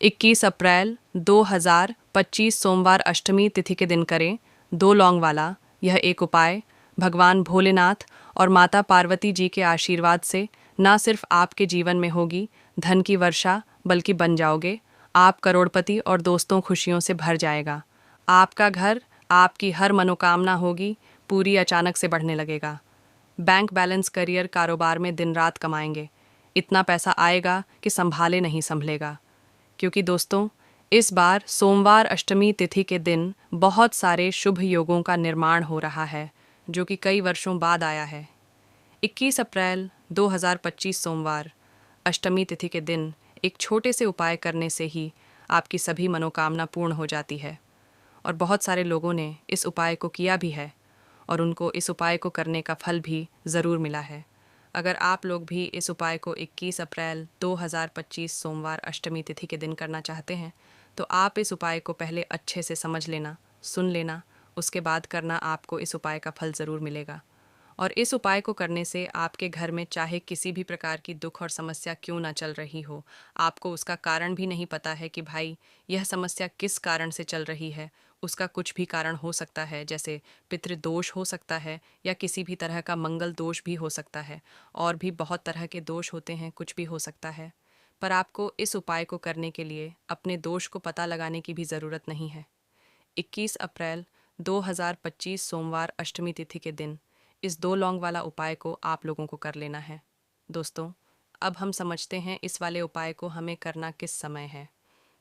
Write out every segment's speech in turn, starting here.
21 अप्रैल 2025 सोमवार अष्टमी तिथि के दिन करें 2 लौंग वाला यह एक उपाय भगवान भोलेनाथ और माता पार्वती जी के आशीर्वाद से न सिर्फ आपके जीवन में होगी धन की वर्षा बल्कि बन जाओगे आप करोड़पति और दोस्तों खुशियों से भर जाएगा। आपका घर आपकी हर मनोकामना होगी पूरी अचानक से बढ़ने लगेगा। बैंक बैलेंस करियर कारोबार में दिन रात कमाएंगे। इतना पैसा आएगा कि संभाले नहीं संभलेगा। क्योंकि दोस्तों इस बार सोमवार अष्टमी तिथि के दिन बहुत सारे शुभ योगों का निर्माण हो रहा है जो कि कई वर्षों बाद आया है। 21 अप्रैल 2025 सोमवार अष्टमी तिथि के दिन एक छोटे से उपाय करने से ही आपकी सभी मनोकामना पूर्ण हो जाती है और बहुत सारे लोगों ने इस उपाय को किया भी है और उनको इस उपाय को करने का फल भी ज़रूर मिला है। अगर आप लोग भी इस उपाय को 21 अप्रैल 2025 सोमवार अष्टमी तिथि के दिन करना चाहते हैं तो आप इस उपाय को पहले अच्छे से समझ लेना, सुन लेना, उसके बाद करना। आपको इस उपाय का फल ज़रूर मिलेगा और इस उपाय को करने से आपके घर में चाहे किसी भी प्रकार की दुख और समस्या क्यों ना चल रही हो, आपको उसका कारण भी नहीं पता है कि भाई यह समस्या किस कारण से चल रही है, उसका कुछ भी कारण हो सकता है, जैसे पितृदोष हो सकता है या किसी भी तरह का मंगल दोष भी हो सकता है और भी बहुत तरह के दोष होते हैं, कुछ भी हो सकता है। पर आपको इस उपाय को करने के लिए अपने दोष को पता लगाने की भी ज़रूरत नहीं है। 21 अप्रैल 2025 सोमवार अष्टमी तिथि के दिन इस 2 लौंग वाला उपाय को आप लोगों को कर लेना है। दोस्तों अब हम समझते हैं इस वाले उपाय को हमें करना किस समय है।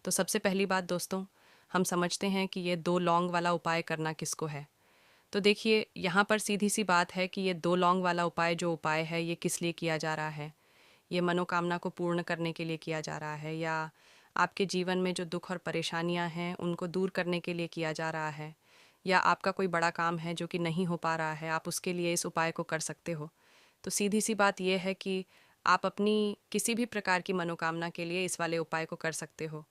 तो सबसे पहली बात दोस्तों, हम समझते हैं कि ये 2 लौंग वाला उपाय करना किसको है। तो देखिए यहाँ पर सीधी सी बात है कि ये 2 लौंग वाला उपाय जो उपाय है ये किस लिए किया जा रहा है। ये मनोकामना को पूर्ण करने के लिए किया जा रहा है या आपके जीवन में जो दुख और परेशानियां हैं उनको दूर करने के लिए किया जा रहा है या आपका कोई बड़ा काम है जो कि नहीं हो पा रहा है, आप उसके लिए इस उपाय को कर सकते हो। तो सीधी सी बात यह है कि आप अपनी किसी भी प्रकार की मनोकामना के लिए इस वाले उपाय को कर सकते हो।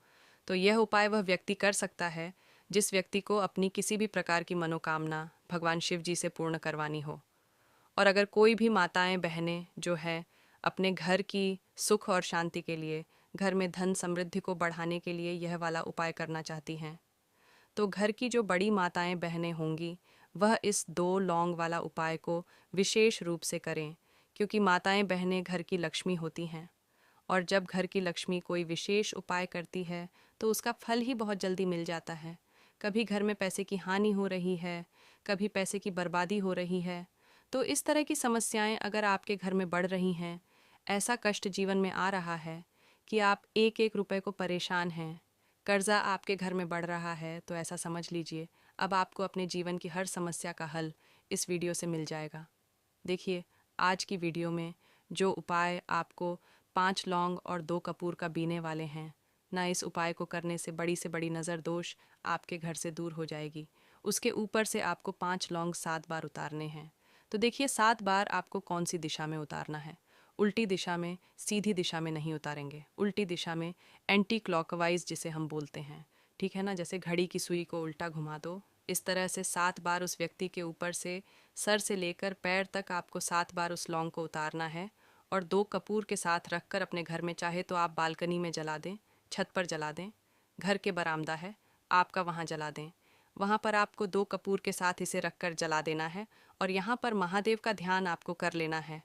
तो यह उपाय वह व्यक्ति कर सकता है जिस व्यक्ति को अपनी किसी भी प्रकार की मनोकामना भगवान शिव जी से पूर्ण करवानी हो। और अगर कोई भी माताएं बहनें जो है अपने घर की सुख और शांति के लिए, घर में धन समृद्धि को बढ़ाने के लिए यह वाला उपाय करना चाहती हैं तो घर की जो बड़ी माताएं बहनें होंगी वह इस 2 लौंग वाला उपाय को विशेष रूप से करें, क्योंकि माताएं बहनें घर की लक्ष्मी होती हैं और जब घर की लक्ष्मी कोई विशेष उपाय करती है तो उसका फल ही बहुत जल्दी मिल जाता है। कभी घर में पैसे की हानि हो रही है, कभी पैसे की बर्बादी हो रही है, तो इस तरह की समस्याएं अगर आपके घर में बढ़ रही हैं, ऐसा कष्ट जीवन में आ रहा है कि आप एक एक रुपए को परेशान हैं, कर्जा आपके घर में बढ़ रहा है, तो ऐसा समझ लीजिए अब आपको अपने जीवन की हर समस्या का हल इस वीडियो से मिल जाएगा। देखिए आज की वीडियो में जो उपाय आपको 5 लौंग और 2 कपूर का बीने वाले हैं ना, इस उपाय को करने से बड़ी नज़र दोष आपके घर से दूर हो जाएगी। उसके ऊपर से आपको 5 लौंग 7 बार उतारने हैं। तो देखिए 7 बार आपको कौन सी दिशा में उतारना है। उल्टी दिशा में, सीधी दिशा में नहीं उतारेंगे, उल्टी दिशा में, एंटी क्लॉकवाइज जिसे हम बोलते हैं, ठीक है ना। जैसे घड़ी की सुई को उल्टा घुमा दो, इस तरह से 7 बार उस व्यक्ति के ऊपर से सर से लेकर पैर तक आपको 7 बार उस लौंग को उतारना है और 2 कपूर के साथ रखकर अपने घर में, चाहे तो आप बालकनी में जला दें, छत पर जला दें, घर के बरामदा है आपका वहाँ जला दें। वहाँ पर आपको 2 कपूर के साथ इसे रखकर जला देना है और यहाँ पर महादेव का ध्यान आपको कर लेना है।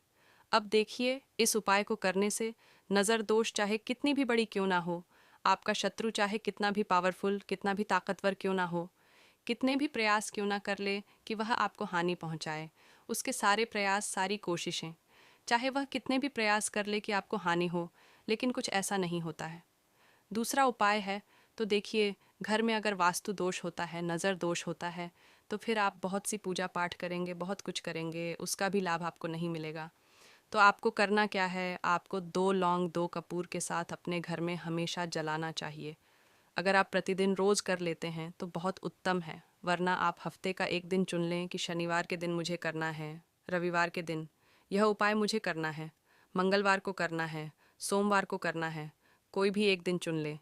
अब देखिए इस उपाय को करने से नज़र दोष चाहे कितनी भी बड़ी क्यों ना हो, आपका शत्रु चाहे कितना भी पावरफुल, कितना भी ताकतवर क्यों ना हो, कितने भी प्रयास क्यों ना कर ले कि वह आपको हानि पहुंचाए, उसके सारे प्रयास, सारी कोशिशें, चाहे वह कितने भी प्रयास कर ले कि आपको हानि हो, लेकिन कुछ ऐसा नहीं होता है। दूसरा उपाय है, तो देखिए घर में अगर वास्तु दोष होता है, नज़र दोष होता है, तो फिर आप बहुत सी पूजा पाठ करेंगे, बहुत कुछ करेंगे, उसका भी लाभ आपको नहीं मिलेगा। तो आपको करना क्या है, आपको 2 लौंग 2 कपूर के साथ अपने घर में हमेशा जलाना चाहिए। अगर आप प्रतिदिन रोज़ कर लेते हैं तो बहुत उत्तम है, वरना आप हफ्ते का एक दिन चुन लें कि शनिवार के दिन मुझे करना है, रविवार के दिन यह उपाय मुझे करना है, मंगलवार को करना है, सोमवार को करना है, कोई भी एक दिन चुन लें।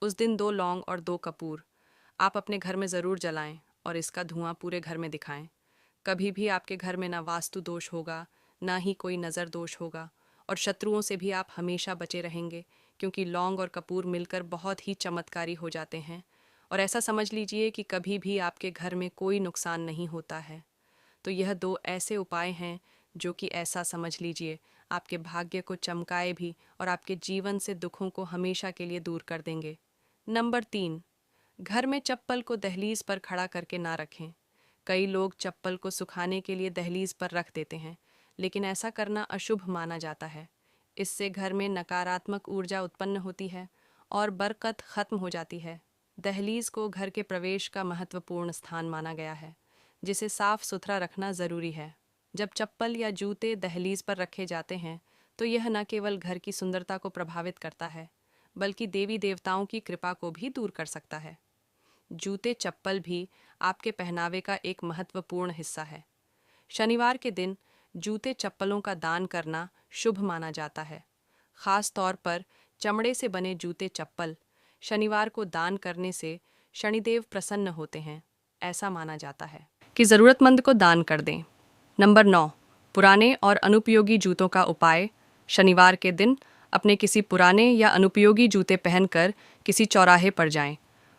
उस दिन 2 लौंग और 2 कपूर आप अपने घर में ज़रूर जलाएं और इसका धुआं पूरे घर में दिखाएं। कभी भी आपके घर में ना वास्तु दोष होगा, ना ही कोई नज़र दोष होगा और शत्रुओं से भी आप हमेशा बचे रहेंगे, क्योंकि लौंग और कपूर मिलकर बहुत ही चमत्कारी हो जाते हैं और ऐसा समझ लीजिए कि कभी भी आपके घर में कोई नुकसान नहीं होता है। तो यह दो ऐसे उपाय हैं जो कि ऐसा समझ लीजिए आपके भाग्य को चमकाए भी और आपके जीवन से दुखों को हमेशा के लिए दूर कर देंगे। नंबर 3, घर में चप्पल को दहलीज पर खड़ा करके ना रखें। कई लोग चप्पल को सुखाने के लिए दहलीज पर रख देते हैं, लेकिन ऐसा करना अशुभ माना जाता है। इससे घर में नकारात्मक ऊर्जा उत्पन्न होती है और बरकत खत्म हो जाती है। दहलीज को घर के प्रवेश का महत्वपूर्ण स्थान माना गया है, जिसे साफ सुथरा रखना ज़रूरी है। जब चप्पल या जूते दहलीज पर रखे जाते हैं तो यह न केवल घर की सुंदरता को प्रभावित करता है, बल्कि देवी देवताओं की कृपा को भी दूर कर सकता है। जूते चप्पल भी आपके पहनावे का एक महत्वपूर्ण हिस्सा है। शनिवार के दिन जूते चप्पलों का दान करना शुभ माना जाता है। खास तौर पर चमड़े से बने जूते चप्पल शनिवार को दान करने से शनिदेव प्रसन्न होते हैं, ऐसा माना जाता है कि ज़रूरतमंद को दान कर दें। नंबर 9, पुराने और अनुपयोगी जूतों का उपाय। शनिवार के दिन अपने किसी पुराने या अनुपयोगी जूते पहनकर किसी चौराहे पर जाएं।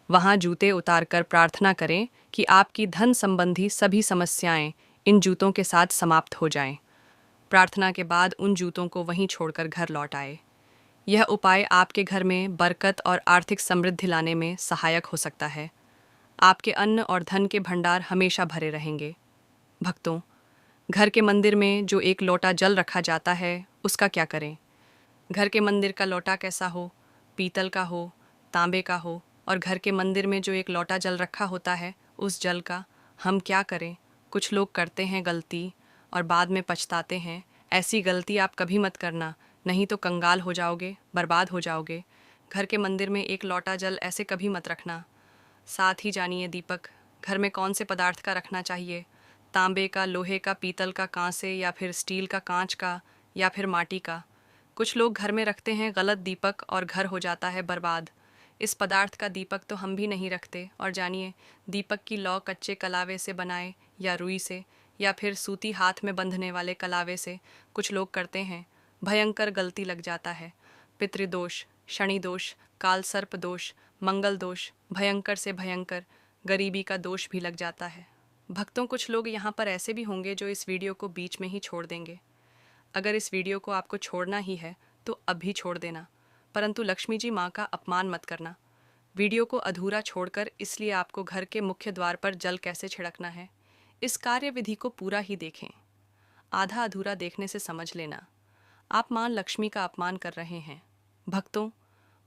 वहां जूते उतारकर प्रार्थना करें कि आपकी धन संबंधी सभी समस्याएं इन जूतों के साथ समाप्त हो जाएं। प्रार्थना के बाद उन जूतों को वहीं छोड़कर घर लौट आए। यह उपाय आपके घर में बरकत और आर्थिक समृद्धि लाने में सहायक हो सकता है। आपके अन्न और धन के भंडार हमेशा भरे रहेंगे। भक्तों, घर के मंदिर में जो एक लोटा जल रखा जाता है, उसका क्या करें? घर के मंदिर का लोटा कैसा हो? पीतल का हो, तांबे का हो, और घर के मंदिर में जो एक लोटा जल रखा होता है, उस जल का हम क्या करें? कुछ लोग करते हैं गलती और बाद में पछताते हैं। ऐसी गलती आप कभी मत करना, नहीं तो कंगाल हो जाओगे, बर्बाद हो जाओगे। घर के मंदिर में एक लोटा जल ऐसे कभी मत रखना। साथ ही जानिए दीपक घर में कौन से पदार्थ का रखना चाहिए। तांबे का, लोहे का, पीतल का, कांसे या फिर स्टील का, कांच का या फिर माटी का। कुछ लोग घर में रखते हैं गलत दीपक और घर हो जाता है बर्बाद। इस पदार्थ का दीपक तो हम भी नहीं रखते। और जानिए, दीपक की लौ कच्चे कलावे से बनाए या रुई से या फिर सूती हाथ में बंधने वाले कलावे से कुछ लोग करते हैं। भयंकर गलती लग जाता है। पितृदोष, शनि दोष, काल सर्प दोष, मंगल दोष, भयंकर से भयंकर गरीबी का दोष भी लग जाता है। भक्तों, कुछ लोग यहाँ पर ऐसे भी होंगे जो इस वीडियो को बीच में ही छोड़ देंगे। अगर इस वीडियो को आपको छोड़ना ही है तो अभी छोड़ देना, परंतु लक्ष्मी जी माँ का अपमान मत करना। वीडियो को अधूरा छोड़कर इसलिए आपको घर के मुख्य द्वार पर जल कैसे छिड़कना है, इस कार्य विधि को पूरा ही देखें। आधा अधूरा देखने से समझ लेना आप मां लक्ष्मी का अपमान कर रहे हैं। भक्तों,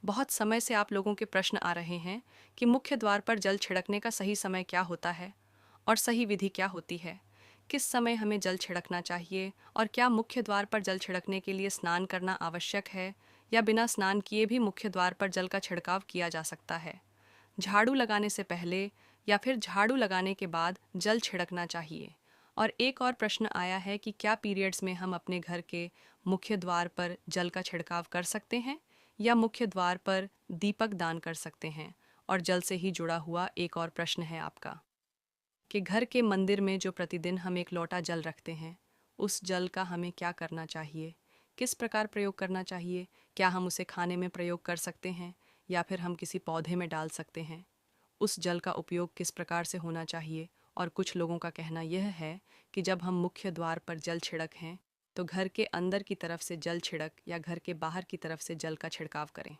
बहुत समय से आप लोगों के प्रश्न आ रहे हैं कि मुख्य द्वार पर जल छिड़कने का सही समय क्या होता है और सही विधि क्या होती है। किस समय हमें जल छिड़कना चाहिए और क्या मुख्य द्वार पर जल छिड़कने के लिए स्नान करना आवश्यक है या बिना स्नान किए भी मुख्य द्वार पर जल का छिड़काव किया जा सकता है। झाड़ू लगाने से पहले या फिर झाड़ू लगाने के बाद जल छिड़कना चाहिए। और एक और प्रश्न आया है कि क्या पीरियड्स में हम अपने घर के मुख्य द्वार पर जल का छिड़काव कर सकते हैं या मुख्य द्वार पर दीपक दान कर सकते हैं। और जल से ही जुड़ा हुआ एक और प्रश्न है आपका कि घर के मंदिर में जो प्रतिदिन हम एक लोटा जल रखते हैं, उस जल का हमें क्या करना चाहिए, किस प्रकार प्रयोग करना चाहिए। क्या हम उसे खाने में प्रयोग कर सकते हैं या फिर हम किसी पौधे में डाल सकते हैं। उस जल का उपयोग किस प्रकार से होना चाहिए। और कुछ लोगों का कहना यह है कि जब हम मुख्य द्वार पर जल छिड़क हैं तो घर के अंदर की तरफ से जल छिड़क या घर के बाहर की तरफ से जल का छिड़काव करें।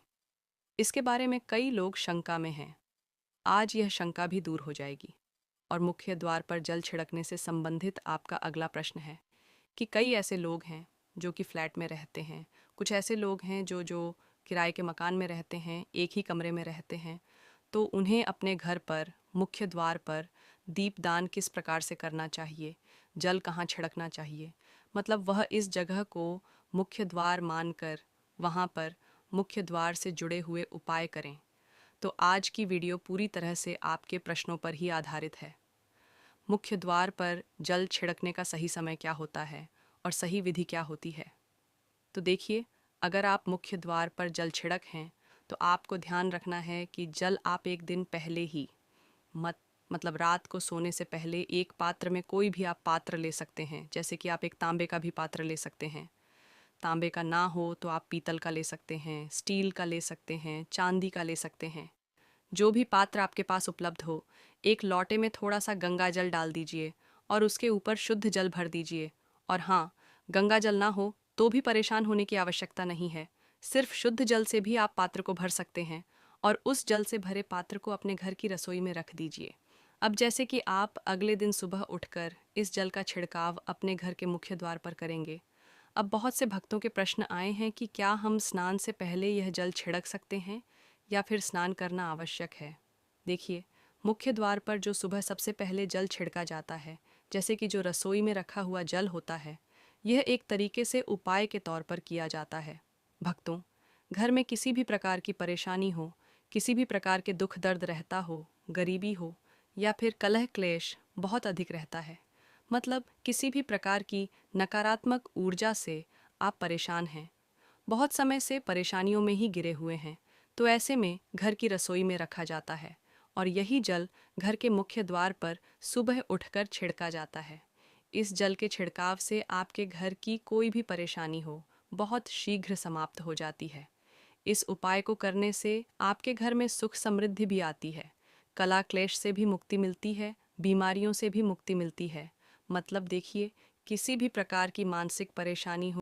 इसके बारे में कई लोग शंका में हैं। आज यह शंका भी दूर हो जाएगी। और मुख्य द्वार पर जल छिड़कने से संबंधित आपका अगला प्रश्न है कि कई ऐसे लोग हैं जो कि फ्लैट में रहते हैं, कुछ ऐसे लोग हैं जो किराए के मकान में रहते हैं, एक ही कमरे में रहते हैं। तो उन्हें अपने घर पर मुख्य द्वार पर दीपदान किस प्रकार से करना चाहिए, जल कहाँ छिड़कना चाहिए। मतलब वह इस जगह को मुख्य द्वार मानकर वहाँ पर मुख्य द्वार से जुड़े हुए उपाय करें। तो आज की वीडियो पूरी तरह से आपके प्रश्नों पर ही आधारित है। मुख्य द्वार पर जल छिड़कने का सही समय क्या होता है और सही विधि क्या होती है। तो देखिए, अगर आप मुख्य द्वार पर जल छिड़क हैं तो आपको ध्यान रखना है कि जल आप एक दिन पहले ही मतलब रात को सोने से पहले एक पात्र में, कोई भी आप पात्र ले सकते हैं, जैसे कि आप एक तांबे का भी पात्र ले सकते हैं। तांबे का ना हो तो आप पीतल का ले सकते हैं, स्टील का ले सकते हैं, चांदी का ले सकते हैं। जो भी पात्र आपके पास उपलब्ध हो, एक लोटे में थोड़ा सा गंगा जल डाल दीजिए और उसके ऊपर शुद्ध जल भर दीजिए। और हाँ, गंगा जल ना हो तो भी परेशान होने की आवश्यकता नहीं है। सिर्फ शुद्ध जल से भी आप पात्र को भर सकते हैं और उस जल से भरे पात्र को अपने घर की रसोई में रख दीजिए। अब जैसे कि आप अगले दिन सुबह उठकर इस जल का छिड़काव अपने घर के मुख्य द्वार पर करेंगे। अब बहुत से भक्तों के प्रश्न आए हैं कि क्या हम स्नान से पहले यह जल छिड़क सकते हैं या फिर स्नान करना आवश्यक है। देखिए, मुख्य द्वार पर जो सुबह सबसे पहले जल छिड़का जाता है, जैसे कि जो रसोई में रखा हुआ जल होता है, यह एक तरीके से उपाय के तौर पर किया जाता है। भक्तों, घर में किसी भी प्रकार की परेशानी हो, किसी भी प्रकार के दुख दर्द रहता हो, गरीबी हो या फिर कलह क्लेश बहुत अधिक रहता है, मतलब किसी भी प्रकार की नकारात्मक ऊर्जा से आप परेशान हैं, बहुत समय से परेशानियों में ही गिरे हुए हैं, तो ऐसे में घर की रसोई में रखा जाता है और यही जल घर के मुख्य द्वार पर सुबह उठकर छिड़का जाता है। इस जल के छिड़काव से आपके घर की कोई भी परेशानी हो बहुत शीघ्र समाप्त हो जाती है। इस उपाय को करने से आपके घर में सुख समृद्धि भी आती है, कला क्लेश से भी मुक्ति मिलती है, बीमारियों से भी मुक्ति मिलती है। मतलब देखिए, किसी भी प्रकार की मानसिक परेशानी हो